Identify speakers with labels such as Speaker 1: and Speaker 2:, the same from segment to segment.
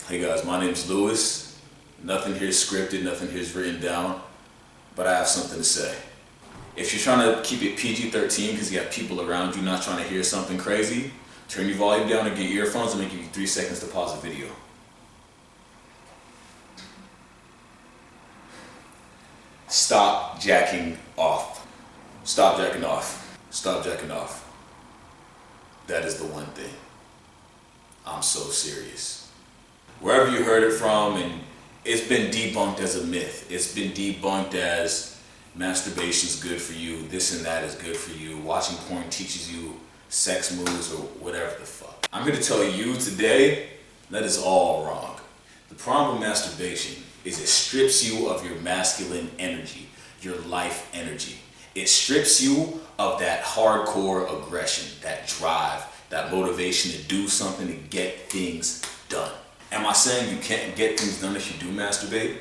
Speaker 1: Hey guys, my name's Lewis. Nothing here is scripted, nothing here is written down, but I have something to say. If you're trying to keep it PG-13 because you got people around you not trying to hear something crazy, turn your volume down and get earphones. I'm gonna give you 3 seconds to pause the video. Stop jacking off. Stop jacking off. Stop jacking off. That is the one thing. I'm so serious. Wherever you heard it from, and it's been debunked as a myth. It's been debunked as masturbation's good for you, this and that is good for you, watching porn teaches you sex moves or whatever the fuck. I'm here to tell you today that is all wrong. The problem with masturbation is it strips you of your masculine energy, your life energy. It strips you of that hardcore aggression, that drive, that motivation to do something, to get things done. Am I saying you can't get things done if you do masturbate?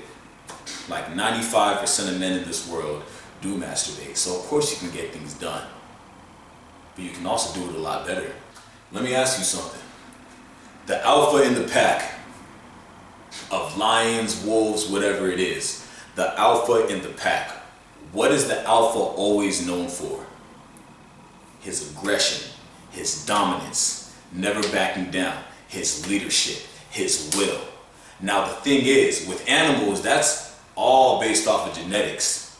Speaker 1: Like 95% of men in this world do masturbate, so of course you can get things done. But you can also do it a lot better. Let me ask you something. The alpha in the pack of lions, wolves, whatever it is, the alpha in the pack, what is the alpha always known for? His aggression, his dominance, never backing down, his leadership, his will. Now the thing is, with animals, that's all based off of genetics.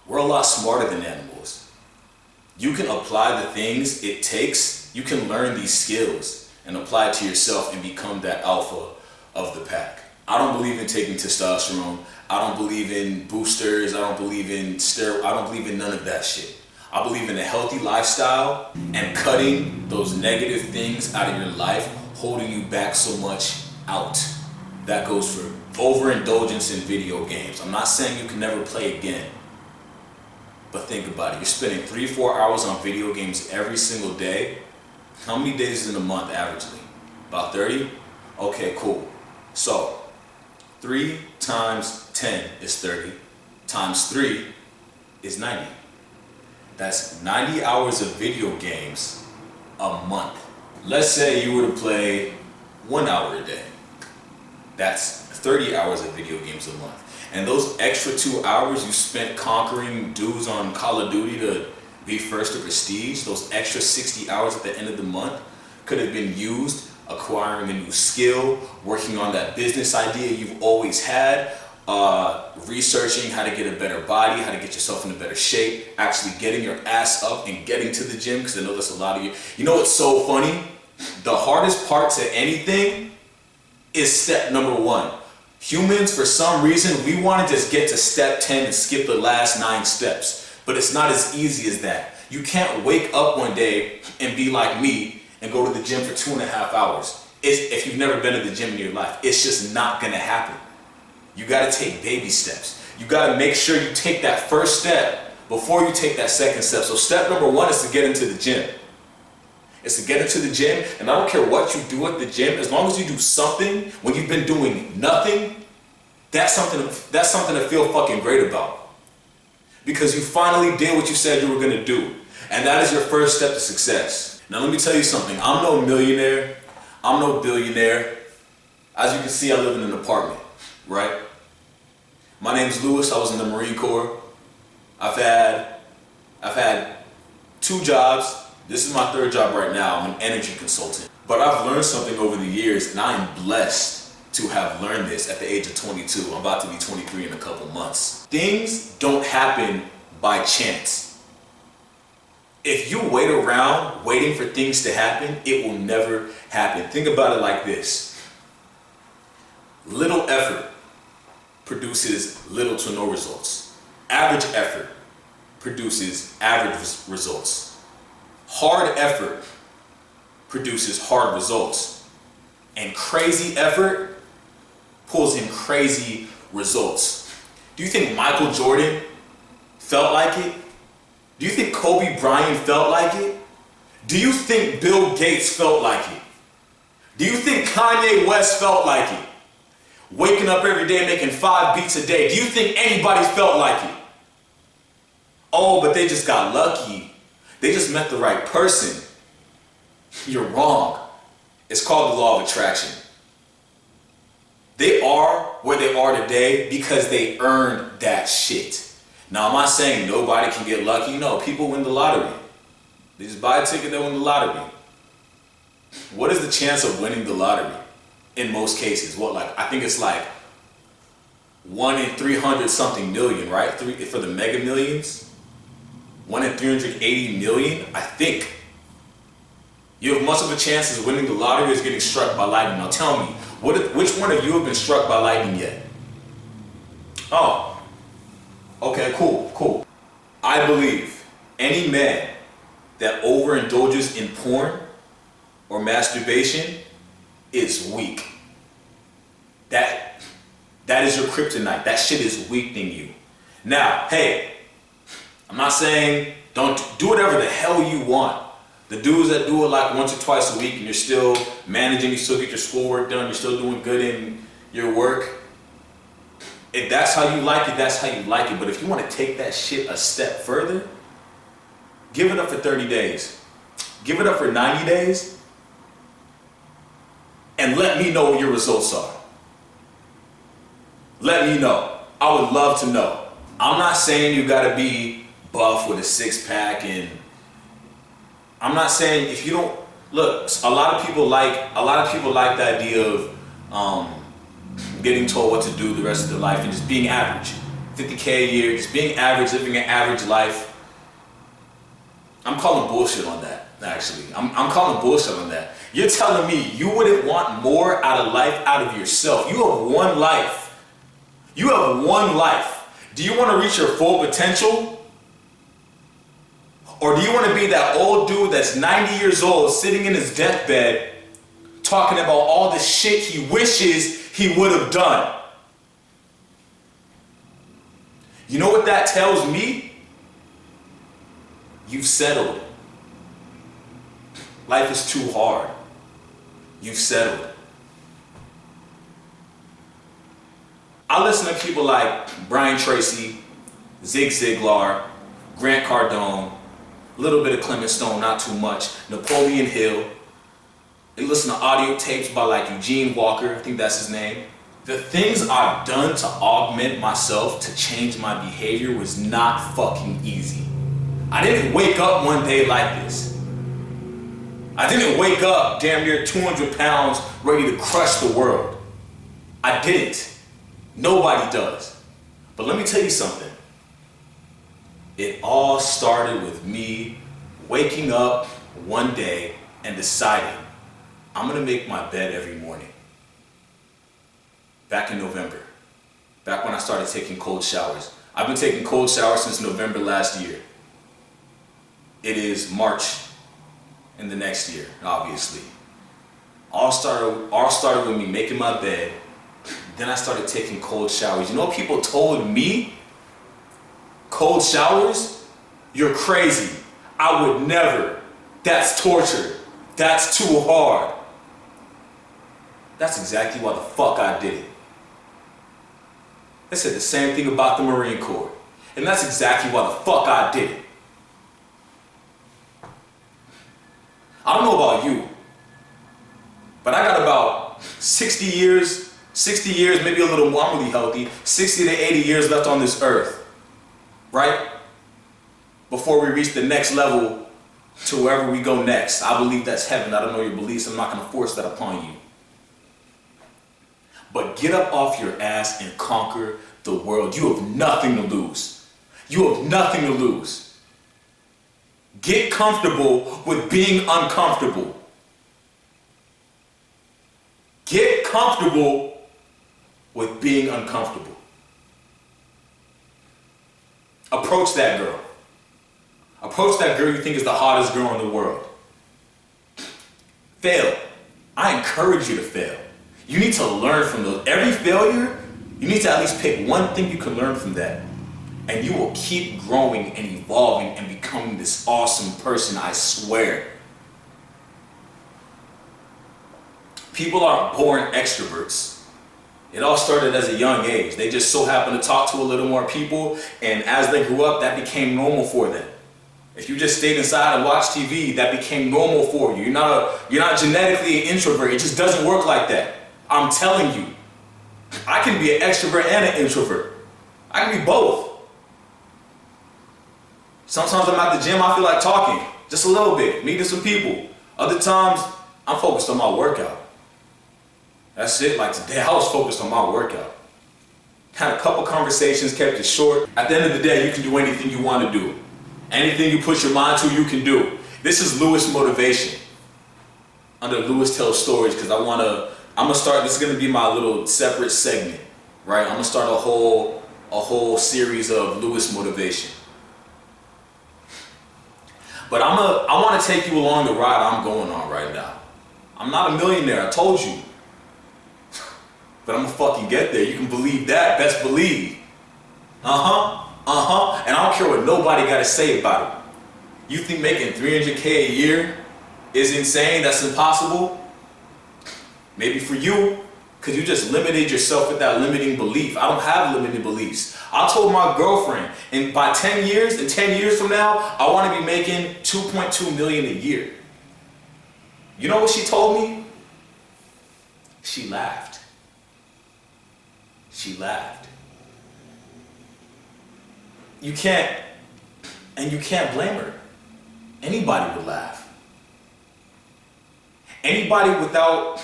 Speaker 1: We're a lot smarter than animals. You can apply the things it takes, you can learn these skills and apply it to yourself and become that alpha of the pack. I don't believe in taking testosterone. I don't believe in boosters. I don't believe in steroids. I don't believe in none of that shit. I believe in a healthy lifestyle and cutting those negative things out of your life, holding you back so much out. That goes for overindulgence in video games. I'm not saying you can never play again, but think about it. You're spending 3-4 hours on video games every single day. How many days is in a month averagely? About 30? Okay, cool. So 3 times 10 is 30, times 3 is 90. That's 90 hours of video games a month. Let's say you were to play 1 hour a day. That's 30 hours of video games a month. And those extra 2 hours you spent conquering dudes on Call of Duty to be first to prestige, those extra 60 hours at the end of the month could have been used acquiring a new skill, working on that business idea you've always had, researching how to get a better body, how to get yourself in a better shape, actually getting your ass up and getting to the gym, because I know that's a lot of you. You know what's so funny? The hardest part to anything is step number 1. Humans, for some reason, we want to just get to step 10 and skip the last 9 steps. But it's not as easy as that. You can't wake up one day and be like me and go to the gym for 2.5 hours. If you've never been to the gym in your life, it's just not gonna happen. You gotta take baby steps. You gotta make sure you take that first step before you take that second step. So step number 1 is to get into the gym. It's to get into the gym, and I don't care what you do at the gym, as long as you do something when you've been doing nothing, that's something to feel fucking great about. Because you finally did what you said you were gonna do. And that is your first step to success. Now let me tell you something, I'm no millionaire, I'm no billionaire. As you can see, I live in an apartment, right? My name's Lewis, I was in the Marine Corps. I've had 2 jobs. This is my 3rd job right now. I'm an energy consultant. But I've learned something over the years, and I am blessed to have learned this at the age of 22. I'm about to be 23 in a couple months. Things don't happen by chance. If you wait around waiting for things to happen, it will never happen. Think about it like this. Little effort produces little to no results. Average effort produces average results. Hard effort produces hard results. And crazy effort pulls in crazy results. Do you think Michael Jordan felt like it? Do you think Kobe Bryant felt like it? Do you think Bill Gates felt like it? Do you think Kanye West felt like it? Waking up every day making 5 beats a day. Do you think anybody felt like it? Oh, but they just got lucky. They just met the right person. You're wrong. It's called the law of attraction. where they are today because they earned that shit. Now, I'm not saying nobody can get lucky. No, people win the lottery. They just buy a ticket, they win the lottery. What is the chance of winning the lottery? In most cases, I think it's like 1 in 300 something million, right? For the Mega Millions, 1 in 380 million, I think. You have much of a chance of winning the lottery as getting struck by lightning. Now tell me, which one of you have been struck by lightning yet? Oh, okay, cool. I believe any man that overindulges in porn or masturbation is weak. That is your kryptonite. That shit is weakening you. Now, hey, I'm not saying don't do whatever the hell you want. The dudes that do it like once or twice a week and you're still managing, you still get your schoolwork done, you're still doing good in your work. If that's how you like it, that's how you like it. But if you want to take that shit a step further, give it up for 30 days. Give it up for 90 days. And let me know what your results are. Let me know. I would love to know. I'm not saying you gotta be buff with a six-pack, and I'm not saying if you don't look. A lot of people like the idea of getting told what to do the rest of their life and just being average. 50K a year, just being average, living an average life. I'm calling bullshit on that. Actually, I'm calling bullshit on that. You're telling me you wouldn't want more out of life, out of yourself. You have one life. You have one life. Do you want to reach your full potential? Or do you want to be that old dude that's 90 years old, sitting in his deathbed, talking about all the shit he wishes he would have done? You know what that tells me? You've settled. Life is too hard. You've settled. I listen to people like Brian Tracy, Zig Ziglar, Grant Cardone, a little bit of Clement Stone, not too much, Napoleon Hill. They listen to audio tapes by like Eugene Walker, I think that's his name. The things I've done to augment myself, to change my behavior, was not fucking easy. I didn't wake up one day like this. I didn't wake up damn near 200 pounds ready to crush the world. I didn't. Nobody does. But let me tell you something. It all started with me waking up one day and deciding I'm gonna make my bed every morning. Back in November. Back when I started taking cold showers. I've been taking cold showers since November last year. It is March in the next year, obviously. All started with me making my bed. Then I started taking cold showers. You know what people told me? Cold showers? You're crazy. I would never. That's torture. That's too hard. That's exactly why the fuck I did it. They said the same thing about the Marine Corps. And that's exactly why the fuck I did it. I don't know about you, but I got about 60 years, maybe a little more. I'm really healthy. 60 to 80 years left on this earth, right? Before we reach the next level to wherever we go next. I believe that's heaven. I don't know your beliefs. I'm not going to force that upon you. But get up off your ass and conquer the world. You have nothing to lose. You have nothing to lose. Get comfortable with being uncomfortable. Get comfortable with being uncomfortable. Approach that girl. Approach that girl you think is the hottest girl in the world. Fail. I encourage you to fail. You need to learn from those. Every failure, you need to at least pick one thing you can learn from that. And you will keep growing and evolving and becoming this awesome person, I swear. People aren't born extroverts. It all started as a young age. They just so happened to talk to a little more people, and as they grew up, that became normal for them. If you just stayed inside and watched TV, that became normal for you. You're not genetically an introvert. It just doesn't work like that. I'm telling you. I can be an extrovert and an introvert. I can be both. Sometimes I'm at the gym, I feel like talking, just a little bit, meeting some people. Other times, I'm focused on my workout. That's it, like today, I was focused on my workout. Had a couple conversations, kept it short. At the end of the day, you can do anything you want to do. Anything you put your mind to, you can do. This is Lewis Motivation, under Lewis Tells Stories, because I'm gonna start, this is gonna be my little separate segment, right? I'm gonna start a whole series of Lewis Motivation. But I want to take you along the ride I'm going on right now. I'm not a millionaire, I told you. But I'm gonna fucking get there. You can believe that, best believe. And I don't care what nobody gotta say about it. You think making $300K a year is insane, that's impossible? Maybe for you, because you just limited yourself with that limiting belief. I don't have limiting beliefs. I told my girlfriend, and by 10 years from now, I want to be making $2.2 million a year. You know what she told me? She laughed. She laughed. You can't blame her. Anybody would laugh. Anybody without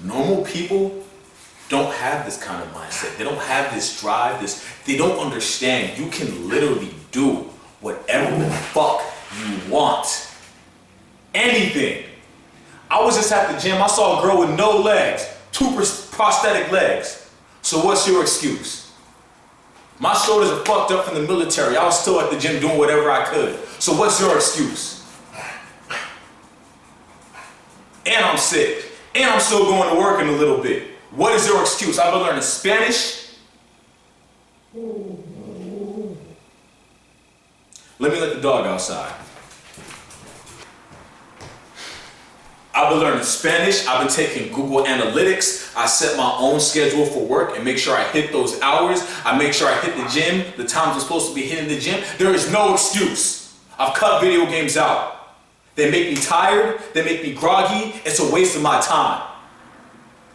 Speaker 1: normal people don't have this kind of mindset. They don't have this drive, they don't understand you can literally do whatever the fuck you want. Anything. I was just at the gym, I saw a girl with no legs, 2 prosthetic legs. So what's your excuse? My shoulders are fucked up from the military. I was still at the gym doing whatever I could. So what's your excuse? And I'm sick. And I'm still going to work in a little bit. What is your excuse? I've been learning Spanish. Let me let the dog outside. I've been learning Spanish. I've been taking Google Analytics. I set my own schedule for work and make sure I hit those hours. I make sure I hit the gym the times I'm supposed to be hitting the gym. There is no excuse. I've cut video games out. They make me tired. They make me groggy. It's a waste of my time.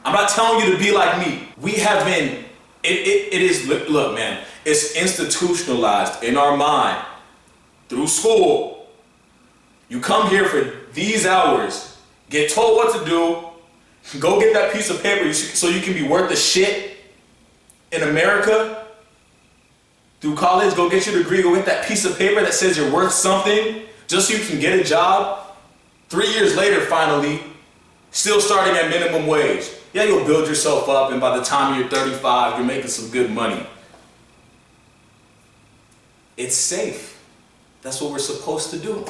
Speaker 1: I'm not telling you to be like me. We have been, it is, look man, it's institutionalized in our mind through school. You come here for these hours, get told what to do, go get that piece of paper so you can be worth the shit in America. Through college, go get your degree, go get that piece of paper that says you're worth something just so you can get a job. 3 years later, finally, still starting at minimum wage. Yeah, you'll build yourself up, and by the time you're 35, you're making some good money. It's safe. That's what we're supposed to do.